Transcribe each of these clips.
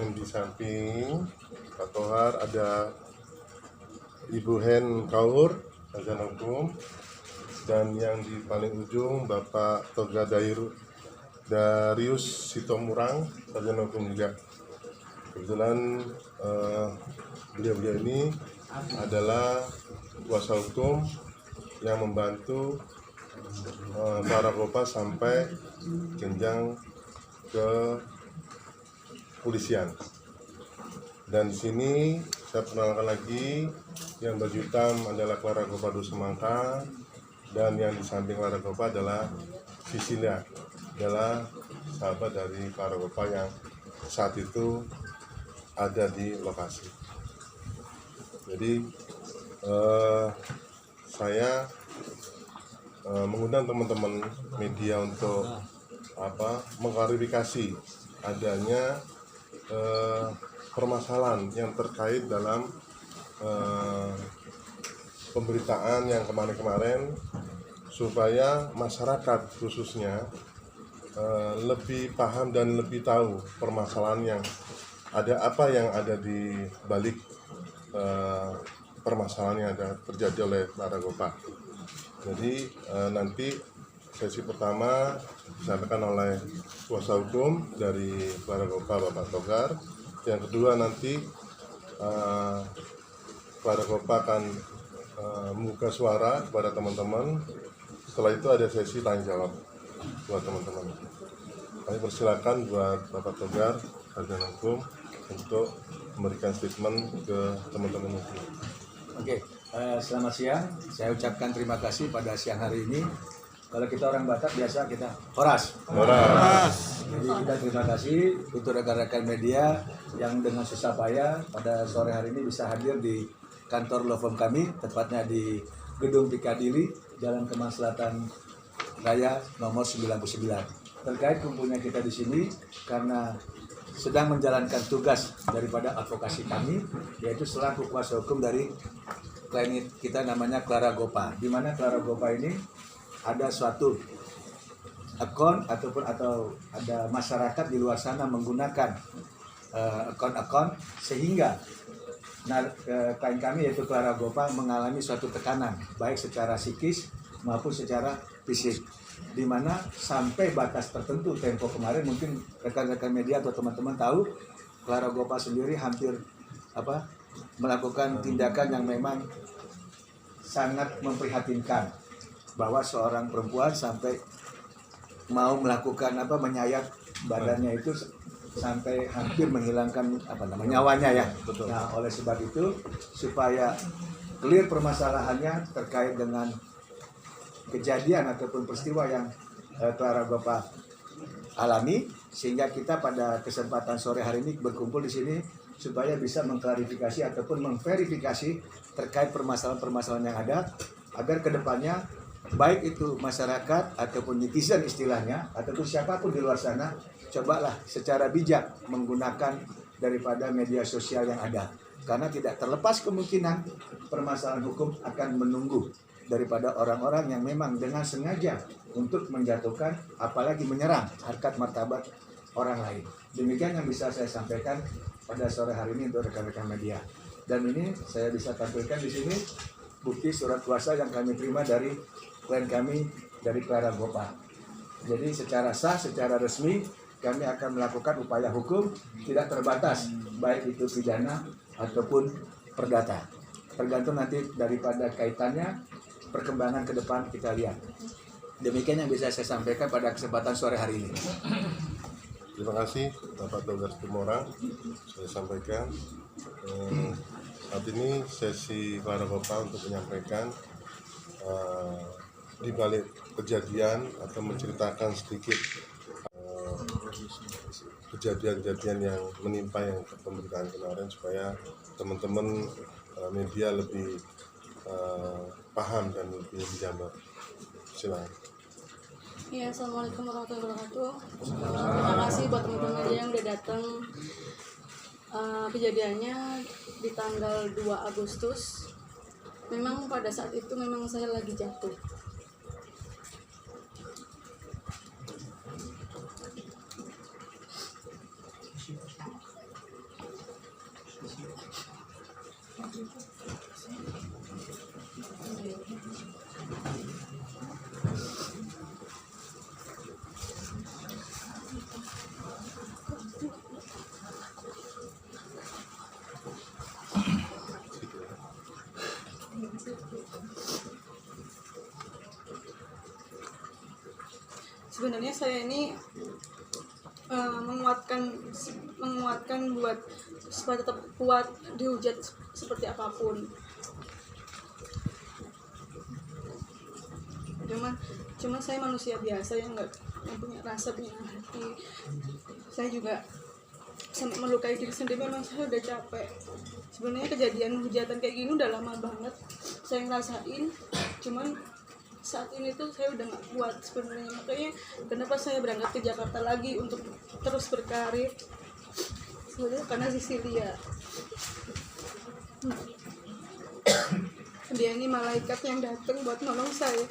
Dan di samping Pak Tohar ada Ibu Hen Kaur, sarjana hukum, dan yang di paling ujung Bapak Toga Darius Sitomurang, sarjana hukum juga. Kebetulan beliau-beliau ini adalah kuasa hukum yang membantu Clara Kopa sampai jenjang ke polisian. Dan di sini saya perkenalkan lagi, yang baju hitam adalah Clara Kopa Semangka, dan yang di samping Clara Kopa adalah Sisilia, adalah sahabat dari Clara Kopa yang saat itu ada di lokasi. Jadi saya mengundang teman-teman media untuk mengklarifikasi adanya permasalahan yang terkait dalam pemberitaan yang kemarin-kemarin, supaya masyarakat khususnya lebih paham dan lebih tahu permasalahan yang ada, apa yang ada di balik permasalahan yang ada terjadi oleh Clara Kopa. Jadi nanti sesi pertama disampaikan oleh kuasa hukum dari Clara Kopa, Bapak Togar. Yang kedua nanti Clara Kopa akan membuka suara kepada teman-teman. Setelah itu ada sesi tanya jawab buat teman-teman. Kami persilakan buat Bapak Togar, sarjana hukum, untuk memberikan statement ke teman-teman itu. Oke, selamat siang. Saya ucapkan terima kasih pada siang hari ini. Kalau kita orang Batak biasa kita horas. Jadi kita terima kasih untuk rekan-rekan media yang dengan susah payah pada sore hari ini bisa hadir di kantor law firm kami, tepatnya di Gedung Pikadili, Jalan Kemang Selatan Raya nomor 99. Terkait kumpulnya kita di sini karena sedang menjalankan tugas daripada advokasi kami, yaitu selaku kuasa hukum dari klien kita namanya Clara Kopa. Di mana Clara Kopa ini ada suatu akun atau ada masyarakat di luar sana menggunakan akun sehingga klien kami yaitu Clara Kopa mengalami suatu tekanan baik secara psikis maupun secara fisik, di mana sampai batas tertentu tempo kemarin mungkin rekan-rekan media atau teman-teman tahu Clara Kopa sendiri hampir melakukan tindakan yang memang sangat memprihatinkan, bahwa seorang perempuan sampai mau melakukan menyayat badannya itu sampai hampir menghilangkan nyawanya ya. Betul. Nah, oleh sebab itu supaya clear permasalahannya terkait dengan kejadian ataupun peristiwa yang Clara Kopa alami, sehingga kita pada kesempatan sore hari ini berkumpul di sini supaya bisa mengklarifikasi ataupun memverifikasi terkait permasalahan-permasalahan yang ada, agar kedepannya baik itu masyarakat ataupun netizen istilahnya ataupun siapapun di luar sana, cobalah secara bijak menggunakan daripada media sosial yang ada, karena tidak terlepas kemungkinan permasalahan hukum akan menunggu daripada orang-orang yang memang dengan sengaja untuk menjatuhkan apalagi menyerang harkat martabat orang lain. Demikian yang bisa saya sampaikan pada sore hari ini untuk rekan-rekan media. Dan ini saya bisa tampilkan di sini bukti surat kuasa yang kami terima dari klien kami dari Clara Kopa. Jadi secara sah, secara resmi kami akan melakukan upaya hukum tidak terbatas, baik itu pidana ataupun perdata. Tergantung nanti daripada kaitannya, perkembangan ke depan kita lihat. Demikian yang bisa saya sampaikan pada kesempatan sore hari ini. Terima kasih Bapak Togar Sitomurang. Saya sampaikan saat ini sesi Clara Kopa untuk menyampaikan di balik kejadian atau menceritakan sedikit kejadian-kejadian yang menimpa yang pemberitaan kemarin, supaya teman-teman media lebih paham dan lebih menjabat. Silakan. Ya, assalamualaikum warahmatullahi wabarakatuh. Terima kasih buat teman-teman media yang udah datang. Kejadiannya di tanggal 2 Agustus. Memang pada saat itu memang saya lagi jatuh. sebenarnya saya ini menguatkan buat supaya tetap kuat dihujat seperti apapun. Cuma saya manusia biasa yang punya rasa, punya hati. Saya juga sampai melukai diri sendiri. Memang saya udah capek. Sebenarnya kejadian hujatan kayak gini udah lama banget saya ngerasain, cuman saat ini tuh saya udah nggak kuat sebenarnya. Makanya kenapa saya berangkat ke Jakarta lagi untuk terus berkarir, sebenarnya karena Sisilia. Dia ini malaikat yang datang buat nolong saya,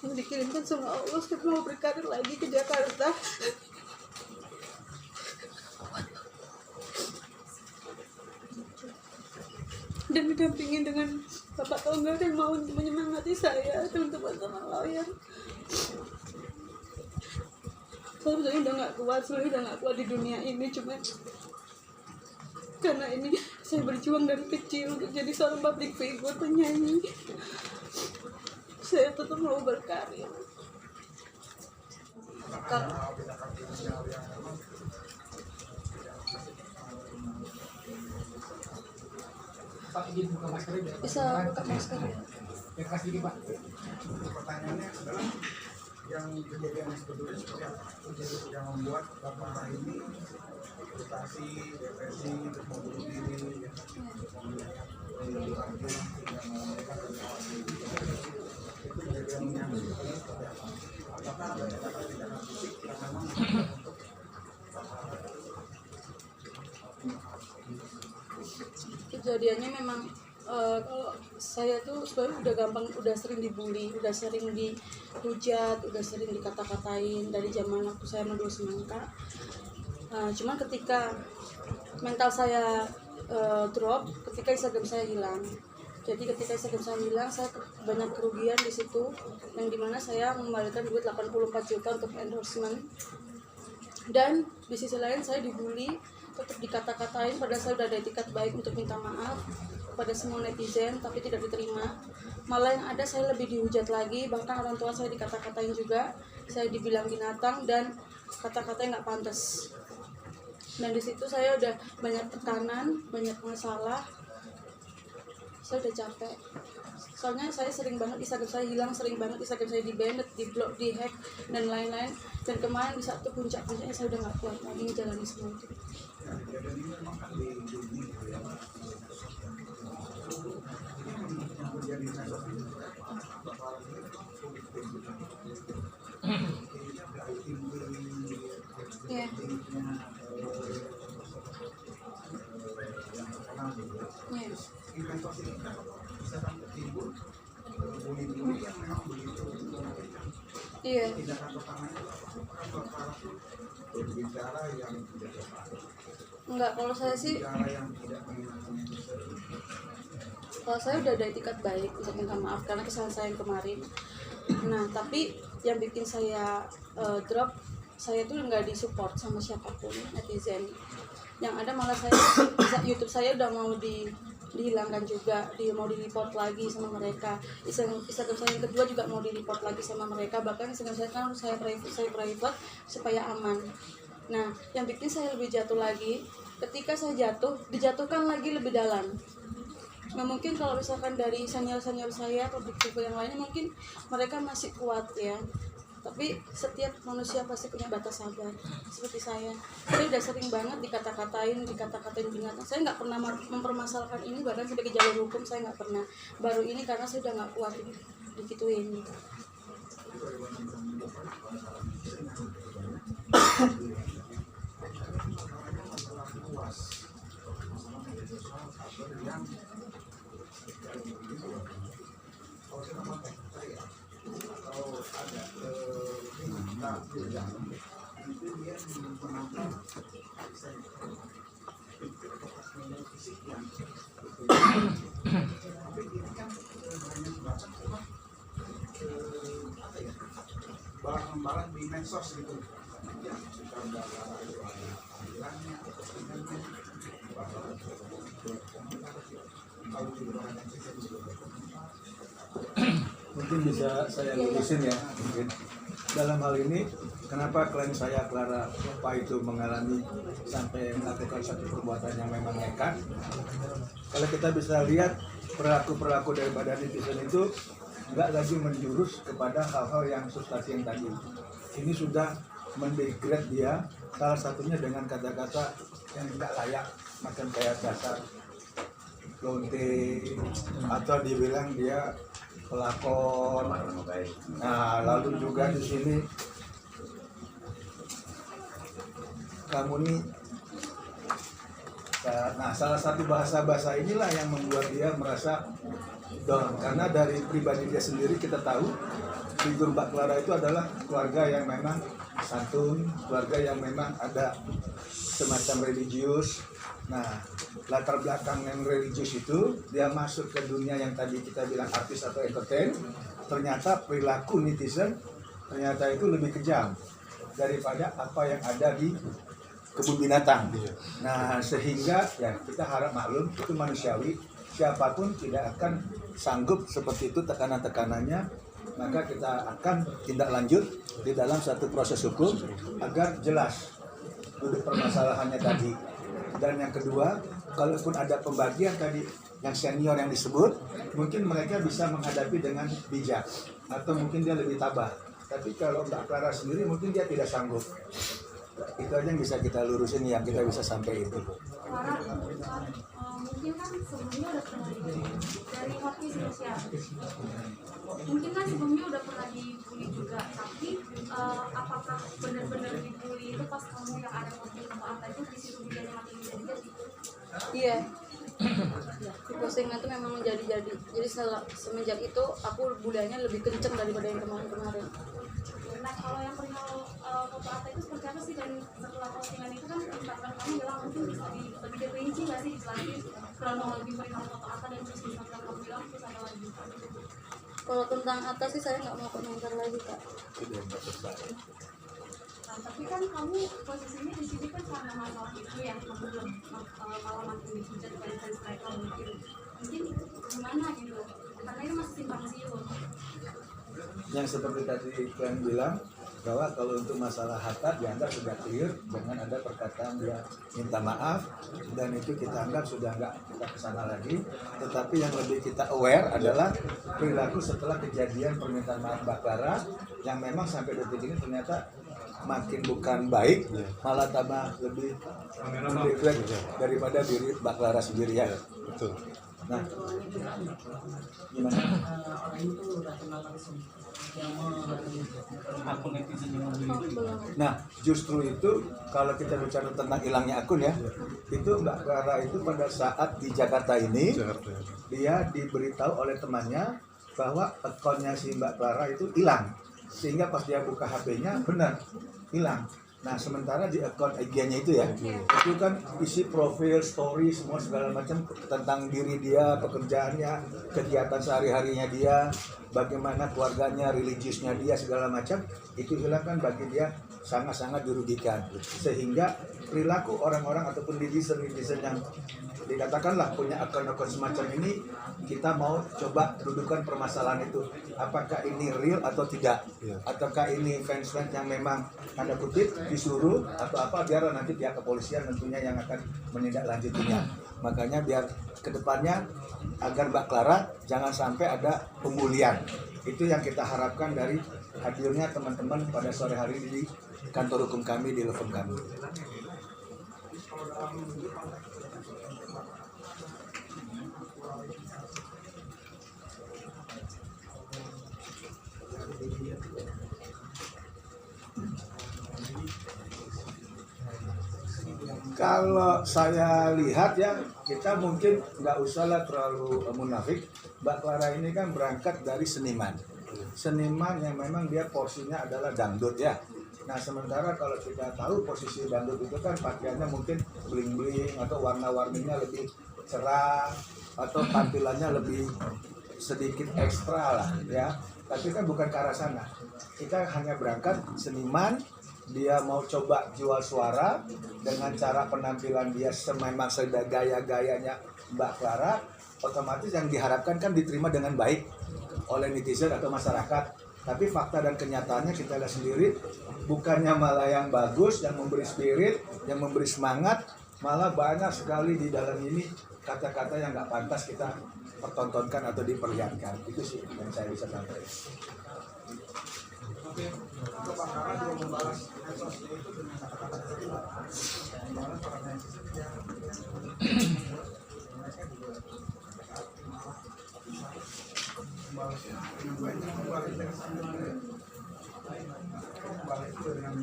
yang dikirimkan sama Allah. Saya mau berkarir lagi ke Jakarta. Dan didampingin dengan Bapak Tonggar yang mau menyemangati saya, teman-teman lawyer. Saya sebenarnya udah nggak kuat di dunia ini, cuma karena ini saya berjuang dari kecil untuk jadi seorang public figure, penyanyi. Saya tetap mau berkarya. Pak, izin buka masker ya? Bisa buka masker ya? Ya, kasih dikit, Pak. Pertanyaannya adalah yang kejadian sebetulnya seperti apa? Yang membuat Bapak ini frustasi, depresi, terus mau bunuh diri, ya. Itu kejadian yang seperti apa? Apakah ada tindakan fisik yang memang untuk Kejadiannya memang kalau saya tuh sebenarnya udah sering dibully, udah sering dihujat, udah sering dikata-katain dari zaman waktu saya mendul semangka. Cuman ketika mental saya drop, ketika Instagram saya hilang. Jadi ketika Instagram saya hilang, saya banyak kerugian di situ, yang dimana saya mengembalikan duit 84 juta untuk endorsement. Dan di sisi lain saya dibully, tetap dikata-katain, padahal saya udah ada etikat baik untuk minta maaf kepada semua netizen, tapi tidak diterima. Malah yang ada saya lebih dihujat lagi, bahkan orang tua saya dikata-katain juga, saya dibilang binatang dan kata-kata yang nggak pantas. Dan di situ saya udah banyak tekanan, banyak masalah, saya udah capek. Soalnya saya sering banget Instagram saya hilang, sering banget Instagram saya di-ban, di-block, di-hack, dan lain-lain. Dan kemarin di saat itu puncak-puncaknya saya udah nggak kuat lagi menjalani semua itu. kejadian ini memang kan di dunia ya. Yang terjadi di medsos ini Iya. Iya. Investor ini bisa sampai timbul bully-bully yang memang begitu Iya. tindakan pertamanya apakah berbicara yang tidak tepat, Enggak, kalau saya sih, bicara yang tidak menyenangkan. kalau saya udah ada etikat baik untuk minta maaf karena kesalahan saya yang kemarin. Nah, tapi yang bikin saya drop, saya tuh nggak disupport sama siapapun netizen. Yang ada malah saya YouTube saya udah mau dihilangkan juga, mau di-report lagi sama mereka. Instagram saya yang kedua juga mau di-report lagi sama mereka. Bahkan Instagram saya kan saya private supaya aman. Nah, yang bikin saya lebih jatuh lagi, ketika saya jatuh, dijatuhkan lagi lebih dalam. Nah, mungkin kalau misalkan dari senior-senior saya atau buku yang lainnya mungkin mereka masih kuat ya. Tapi setiap manusia pasti punya batas sabar. Seperti saya udah sering banget dikata-katain binatang. Saya nggak pernah mempermasalahkan ini, bahkan sebagai jalur hukum saya nggak pernah. Baru ini karena saya udah nggak kuat digituin. Barang-barang di medsos gitu yang suka panggilannya atau pindahannya kalau di luar Mungkin bisa saya lurusin ya, mungkin dalam hal ini kenapa klien saya Clara Kopa itu mengalami sampai melakukan satu perbuatan yang memang nekat. Kalau kita bisa lihat perilaku daripada netizen itu nggak lagi menjurus kepada hal-hal yang substansi yang tadi. Ini sudah mendegrade dia, salah satunya dengan kata-kata yang tidak layak, macam kayak dasar lonte, atau dibilang dia pelakon. Nah, lalu juga di sini kamu nih, nah salah satu bahasa inilah yang membuat dia merasa down, karena dari pribadi dia sendiri kita tahu figur Mbak Clara itu adalah keluarga yang memang santun, keluarga yang memang ada semacam religius. Nah, latar belakang yang religius itu dia masuk ke dunia yang tadi kita bilang artis atau entertain, ternyata perilaku netizen ternyata itu lebih kejam daripada apa yang ada di kebun binatang. Nah, sehingga ya kita harap maklum, itu manusiawi, siapapun tidak akan sanggup seperti itu tekanan-tekanannya, maka kita akan tindak lanjut di dalam satu proses hukum agar jelas duduk permasalahannya tadi. Dan yang kedua, kalaupun ada pembagian tadi yang senior yang disebut, mungkin mereka bisa menghadapi dengan bijak atau mungkin dia lebih tabah. Tapi kalau Mbak Clara sendiri mungkin dia tidak sanggup. Itu aja yang bisa kita lurusin, yang kita bisa sampai itu. Mungkin kan sebelumnya udah pernah dari hoki sosial. Mungkin kan sebelumnya udah pernah dibully juga, tapi apakah benar-benar dibully itu pas kamu yang ada posting atau apa itu di situ videonya makin jadi? Iya. Di postingan itu memang menjadi-jadi. Jadi semenjak itu aku buliannya lebih kenceng daripada yang kemarin-kemarin. Nah, kalau yang perihal foto Atta itu seperti apa sih? Dan setelah postingan itu kan Instagram kamu bilang mungkin bisa lebih diperinci nggak sih, dijelasin kronologi perihal foto Atta dan terus Instagram kamu bilang terus ada lagi. Kalau tentang atas sih saya nggak mau komentar lagi, Kak. Nah, tapi kan kamu posisinya di sini kan karena masalah itu yang kamu belum malah makin dihujat dari fans mereka mungkin gimana gitu, karena ini masih simpang siur. Yang seperti tadi kalian bilang, bahwa kalau untuk masalah harta dianggap sudah clear dengan ada perkataan dia minta maaf, dan itu kita anggap sudah nggak kita kesana lagi. Tetapi yang lebih kita aware adalah perilaku setelah kejadian permintaan maaf Mbak Clara yang memang sampai detik ini ternyata makin bukan baik, malah tambah lebih mendegrade daripada diri Mbak Clara sendiri ya. Betul. Nah, gimana? Nah, justru itu kalau kita bicara tentang hilangnya akun ya, itu Mbak Clara itu pada saat di Jakarta ini, dia diberitahu oleh temannya bahwa akunnya si Mbak Clara itu hilang, sehingga pas dia buka HP-nya benar hilang. Nah, sementara di akun IG-nya itu ya, itu kan isi profil, story, semua segala macam tentang diri dia, pekerjaannya, kegiatan sehari-harinya dia, bagaimana keluarganya, religiusnya dia, segala macam, itu hilang kan bagi dia sangat-sangat dirugikan. Sehingga perilaku orang-orang ataupun netizen yang dikatakanlah punya akun-akun semacam ini, kita mau coba dudukan permasalahan itu, apakah ini real atau tidak, ataukah ini fans-fans yang memang tanda kutip disuruh atau apa, biar nanti pihak kepolisian tentunya yang akan menindaklanjutinya. Makanya biar kedepannya agar Mbak Clara jangan sampai ada pembulian, itu yang kita harapkan dari hadirnya teman-teman pada sore hari ini di kantor hukum kami, di law firm kami. Kalau saya lihat ya, kita mungkin nggak usahlah terlalu munafik. Mbak Clara ini kan berangkat dari seniman yang memang dia porsinya adalah dangdut ya. Nah, sementara kalau kita tahu posisi dangdut itu kan pakaiannya mungkin bling-bling atau warna-warninya lebih cerah atau tampilannya lebih sedikit ekstra lah ya. Tapi kan bukan ke arah sana. Kita hanya berangkat seniman, dia mau coba jual suara dengan cara penampilan dia memang segaya-gayanya Mbak Clara, otomatis yang diharapkan kan diterima dengan baik oleh netizen atau masyarakat. Tapi fakta dan kenyataannya kita lihat sendiri, bukannya malah yang bagus, yang memberi spirit, yang memberi semangat, malah banyak sekali di dalam ini kata-kata yang nggak pantas kita pertontonkan atau diperlihatkan. Itu sih yang saya bisa sampaikan. Oke, untuk Pak Kara juga membalas medsosnya itu dengan kata-kata terima. Membalas para netizen yang mereka juga membalasnya dengan baik, membalas dengan sambil membalas juga dengan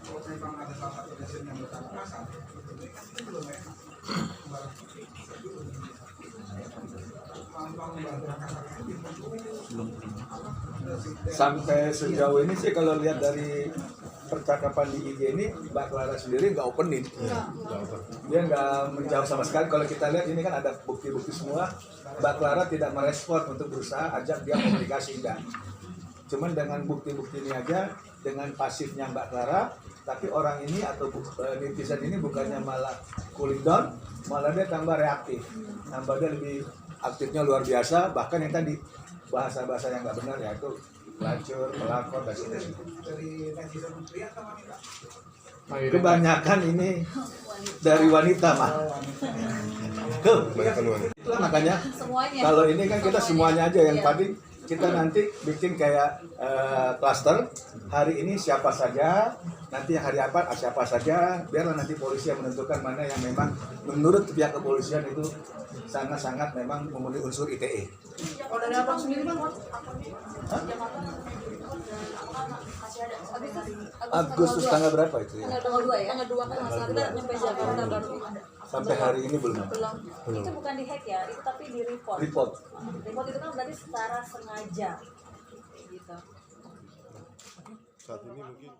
kalau memang ada salah satu netizen yang berkata kasar, itu kan itu belum enak. Membalas Sampai sejauh ini sih kalau lihat dari percakapan di IG ini, Mbak Clara sendiri nggak opening. Dia nggak menjawab sama sekali. Kalau kita lihat ini kan ada bukti-bukti semua. Mbak Clara tidak merespon untuk berusaha ajak dia komunikasi, enggak. Cuman dengan bukti-bukti ini aja, dengan pasifnya Mbak Clara, tapi orang ini atau netizen ini bukannya malah cooling down, malah dia tambah reaktif. Tambah dia lebih aktifnya luar biasa, bahkan yang tadi bahasa-bahasa yang nggak benar yaitu pelacur, pelakor, dan sebagainya. dari netizen pria atau wanita? Kebanyakan ini dari wanita mah. Kebanyakan wanita. Itulah makanya Semuanya. kalau ini kan kita semuanya aja yang tadi kita nanti bikin kayak klaster. Hari ini siapa saja, nanti hari apa siapa saja, biarlah nanti polisi yang menentukan mana yang memang menurut pihak kepolisian itu sangat-sangat memang memenuhi unsur ITE. Kalau dari abang sendiri bang, Agustus tanggal berapa itu ya? Tanggal 2 ya? Tanggal 2 kan masalah kita nyampe Jakarta baru. Sampai hari ini belum. Belum. Itu bukan di hack ya, itu tapi di report. Report. Report itu kan berarti secara sengaja. Gitu. Saat ini mungkin